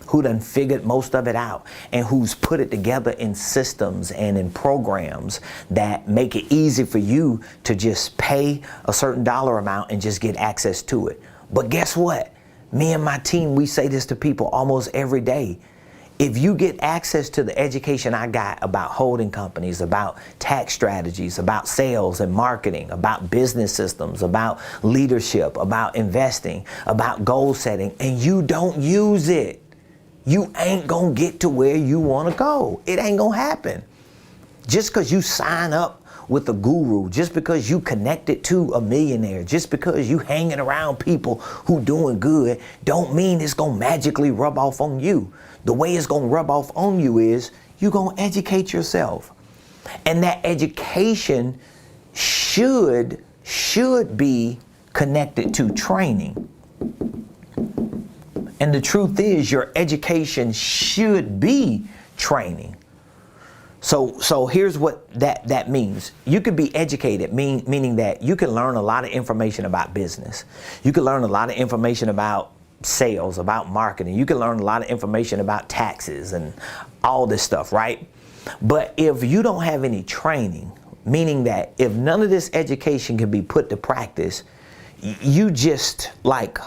who done figured most of it out, and who's put it together in systems and in programs that make it easy for you to just pay a certain dollar amount and just get access to it. But guess what? Me and my team, we say this to people almost every day. If you get access to the education I got about holding companies, about tax strategies, about sales and marketing, about business systems, about leadership, about investing, about goal setting, and you don't use it, you ain't gonna get to where you wanna go. It ain't gonna happen. Just because you sign up with a guru, just because you connected to a millionaire, just because you hanging around people who doing good, don't mean it's gonna magically rub off on you. The way it's gonna rub off on you is you're gonna educate yourself. And that education should be connected to training. And the truth is, your education should be training. So here's what that means. You could be educated, meaning that you can learn a lot of information about business. You can learn a lot of information about sales, about marketing. You can learn a lot of information about taxes and all this stuff, right? But if you don't have any training, meaning that if none of this education can be put to practice, you just like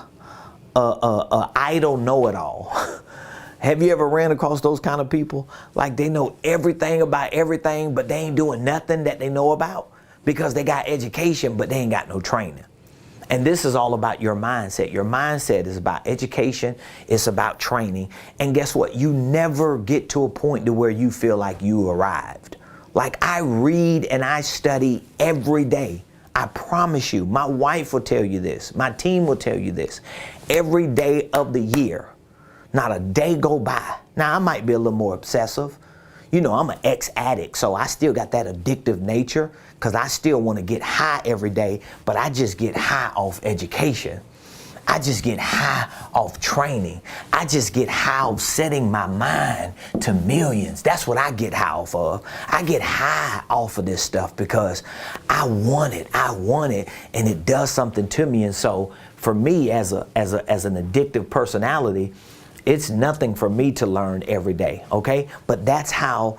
a idle know-it-all. Have you ever ran across those kind of people? Like they know everything about everything, but they ain't doing nothing that they know about because they got education, but they ain't got no training. And this is all about your mindset. Your mindset is about education. It's about training. And guess what? You never get to a point to where you feel like you arrived. Like I read and I study every day. I promise you, my wife will tell you this. My team will tell you this. Every day of the year, not a day go by. Now, I might be a little more obsessive. You know, I'm an ex-addict, so I still got that addictive nature because I still want to get high every day, but I just get high off education. I just get high off training. I just get high off setting my mind to millions. That's what I get high off of. I get high off of this stuff because I want it, and it does something to me. And so for me as an addictive personality, it's nothing for me to learn every day, okay? But that's how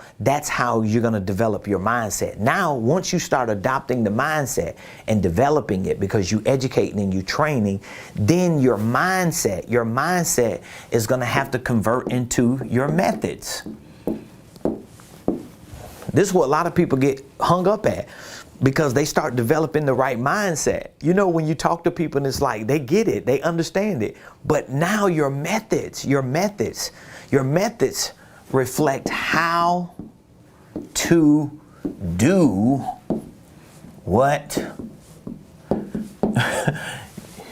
you're gonna develop your mindset. Now, once you start adopting the mindset and developing it because you educating and you training, then your mindset is gonna have to convert into your methods. This is what a lot of people get hung up at because they start developing the right mindset. You know, when you talk to people and it's like, they get it, they understand it. But now your methods reflect how to do what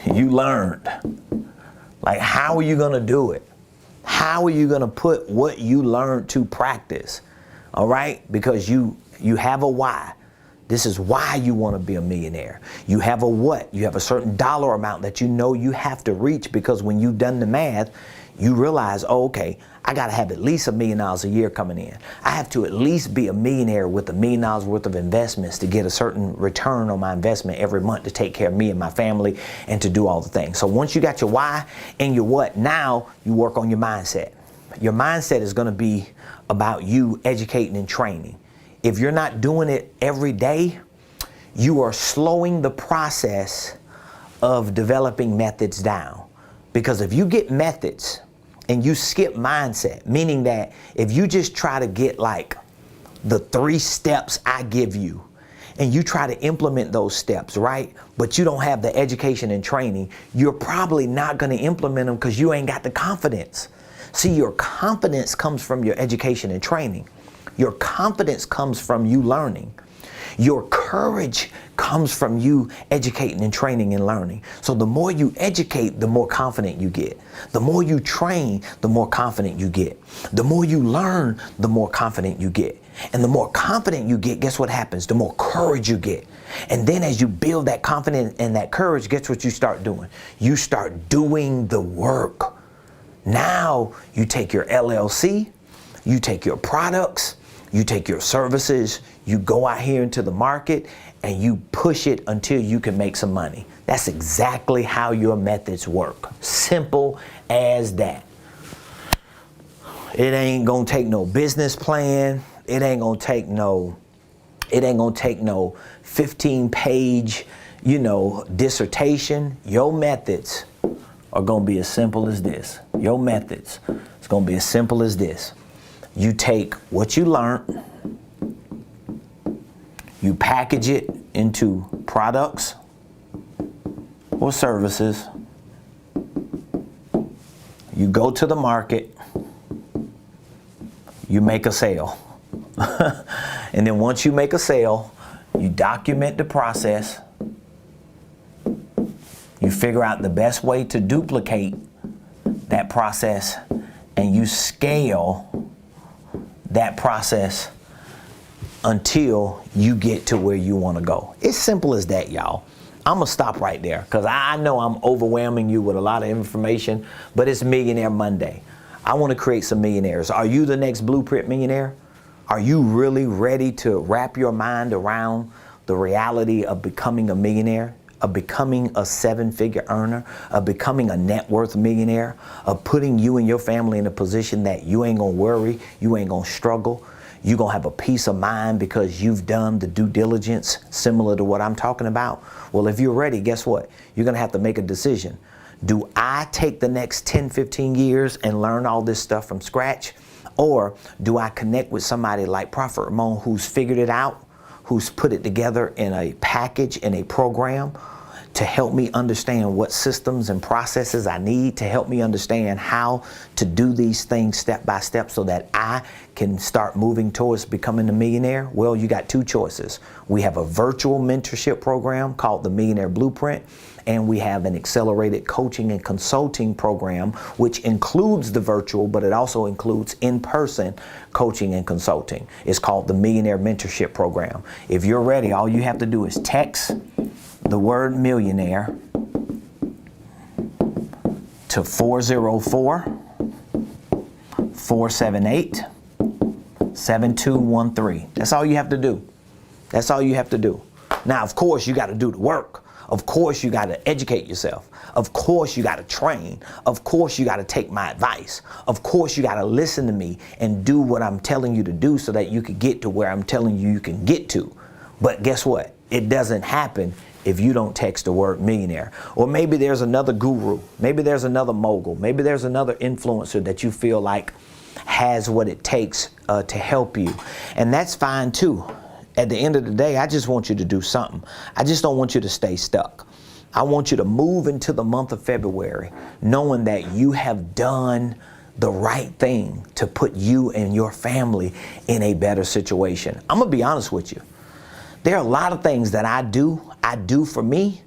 you learned. Like, how are you gonna do it? How are you gonna put what you learned to practice? All right, because you have a why. This is why you want to be a millionaire. You have a what? You have a certain dollar amount that you know you have to reach because when you've done the math, you realize, oh, okay, I got to have at least $1 million a year coming in. I have to at least be a millionaire with $1 million worth of investments to get a certain return on my investment every month to take care of me and my family and to do all the things. So once you got your why and your what, now you work on your mindset. Your mindset is going to be about you educating and training. If you're not doing it every day, you are slowing the process of developing methods down. Because if you get methods and you skip mindset, meaning that if you just try to get like the 3 steps I give you and you try to implement those steps, right? But you don't have the education and training, you're probably not going to implement them because you ain't got the confidence. See, your confidence comes from your education and training. Your confidence comes from you learning. Your courage comes from you educating and training and learning. So the more you educate, the more confident you get. The more you train, the more confident you get. The more you learn, the more confident you get. And the more confident you get, guess what happens? The more courage you get. And then as you build that confidence and that courage, guess what you start doing? You start doing the work. Now you take your LLC, you take your products, you take your services, you go out here into the market and you push it until you can make some money. That's exactly how your methods work. Simple as that. It ain't gonna take no business plan. It ain't gonna take no 15-page, dissertation. Your methods are gonna be as simple as this. Your methods is gonna be as simple as this. You take what you learned, you package it into products or services, you go to the market, you make a sale. And then once you make a sale, you document the process, you figure out the best way to duplicate that process, and you scale that process until you get to where you want to go. It's simple as that, y'all. I'm going to stop right there because I know I'm overwhelming you with a lot of information, but it's Millionaire Monday. I want to create some millionaires. Are you the next Blueprint millionaire? Are you really ready to wrap your mind around the reality of becoming a millionaire, of becoming a 7-figure earner, of becoming a net worth millionaire, of putting you and your family in a position that you ain't going to worry, you ain't going to struggle, you're going to have a peace of mind because you've done the due diligence similar to what I'm talking about? Well, if you're ready, guess what? You're going to have to make a decision. Do I take the next 10, 15 years and learn all this stuff from scratch? Or do I connect with somebody like Prophet Ramon who's figured it out, who's put it together in a package, in a program to help me understand what systems and processes I need to help me understand how to do these things step by step so that I can start moving towards becoming a millionaire? Well, you got two choices. We have a virtual mentorship program called the Millionaire Blueprint, and we have an accelerated coaching and consulting program, which includes the virtual, but it also includes in-person coaching and consulting. It's called the Millionaire Mentorship program. If you're ready, all you have to do is text the word millionaire to 404-478-7213. That's all you have to do. That's all you have to do. Now, of course, you got to do the work. Of course, you got to educate yourself. Of course, you got to train. Of course, you got to take my advice. Of course, you got to listen to me and do what I'm telling you to do so that you can get to where I'm telling you you can get to. But guess what? It doesn't happen if you don't text the word millionaire. Or maybe there's another guru. Maybe there's another mogul. Maybe there's another influencer that you feel like has what it takes to help you. And that's fine too. At the end of the day, I just want you to do something. I just don't want you to stay stuck. I want you to move into the month of February knowing that you have done the right thing to put you and your family in a better situation. I'm going to be honest with you. There are a lot of things that I do for me,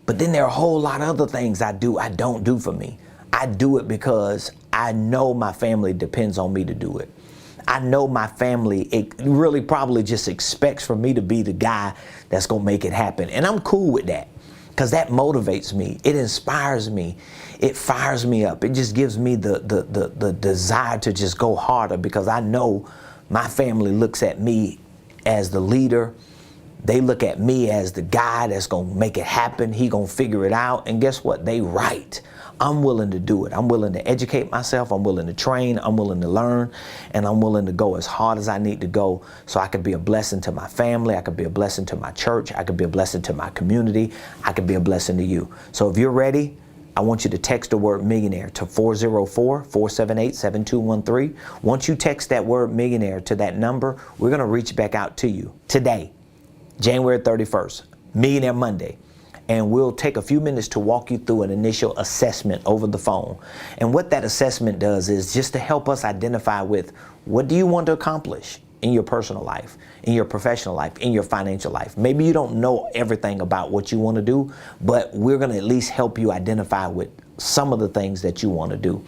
but then there are a whole lot of other things I don't do for me. I do it because I know my family depends on me to do it. I know my family, it really probably just expects for me to be the guy that's going to make it happen. And I'm cool with that because that motivates me. It inspires me. It fires me up. It just gives me the desire to just go harder because I know my family looks at me as the leader. They look at me as the guy that's going to make it happen. He going to figure it out. And guess what? They right. I'm willing to do it. I'm willing to educate myself. I'm willing to train. I'm willing to learn. And I'm willing to go as hard as I need to go so I could be a blessing to my family. I could be a blessing to my church. I could be a blessing to my community. I could be a blessing to you. So if you're ready, I want you to text the word millionaire to 404-478-7213. Once you text that word millionaire to that number, we're going to reach back out to you today, January 31st, Millionaire Monday. And we'll take a few minutes to walk you through an initial assessment over the phone. And what that assessment does is just to help us identify with what do you want to accomplish in your personal life, in your professional life, in your financial life. Maybe you don't know everything about what you want to do, but we're going to at least help you identify with some of the things that you want to do.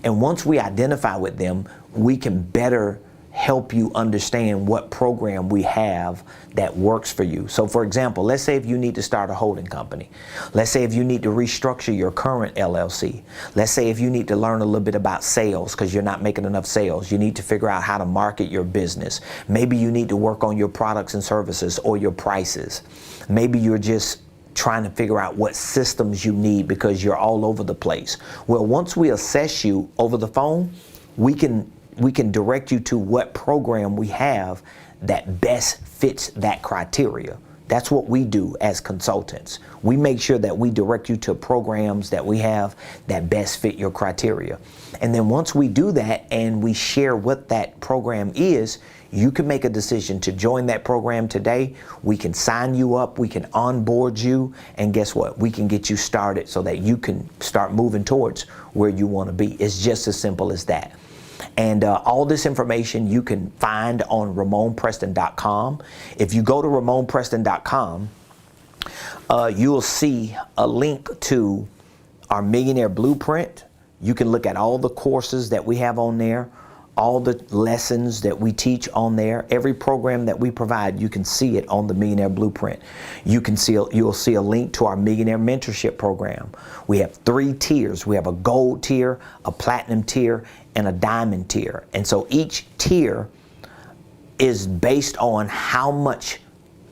And once we identify with them, we can better help you understand what program we have that works for you. So for example, let's say if you need to start a holding company. Let's say if you need to restructure your current LLC. Let's say if you need to learn a little bit about sales because you're not making enough sales. You need to figure out how to market your business. Maybe you need to work on your products and services or your prices. Maybe you're just trying to figure out what systems you need because you're all over the place. Well, once we assess you over the phone, we can direct you to what program we have that best fits that criteria. That's what we do as consultants. We make sure that we direct you to programs that we have that best fit your criteria. And then once we do that and we share what that program is, you can make a decision to join that program today. We can sign you up, we can onboard you, and guess what? We can get you started so that you can start moving towards where you want to be. It's just as simple as that. And all this information you can find on RamonPreston.com. If you go to RamonPreston.com, you'll see a link to our Millionaire Blueprint. You can look at all the courses that we have on there. all the lessons that we teach on there. Every program that we provide, you can see it on the Millionaire Blueprint. You'll see a link to our Millionaire Mentorship program. We have 3 tiers. We have a gold tier, a platinum tier, and a diamond tier. And so each tier is based on how much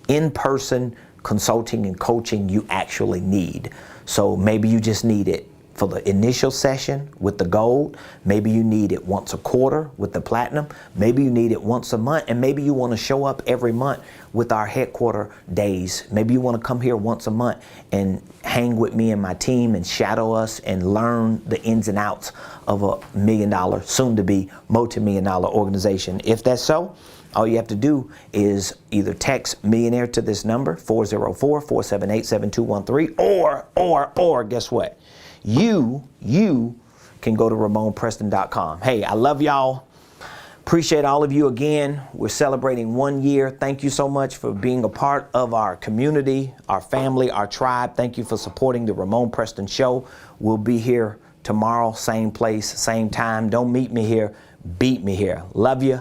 in-person consulting and coaching you actually need. So maybe you just need it for the initial session with the gold. Maybe you need it once a quarter with the platinum. Maybe you need it once a month, and maybe you want to show up every month with our Headquarter Days. Maybe you want to come here once a month and hang with me and my team and shadow us and learn the ins and outs of a $1 million, soon to be multi-million-dollar organization. If that's so, all you have to do is either text Millionaire to this number, 404-478-7213, or guess what? You can go to RamonPreston.com. Hey, I love y'all. Appreciate all of you again. We're celebrating 1 year. Thank you so much for being a part of our community, our family, our tribe. Thank you for supporting the Ramon Preston Show. We'll be here tomorrow, same place, same time. Don't meet me here, beat me here. Love you.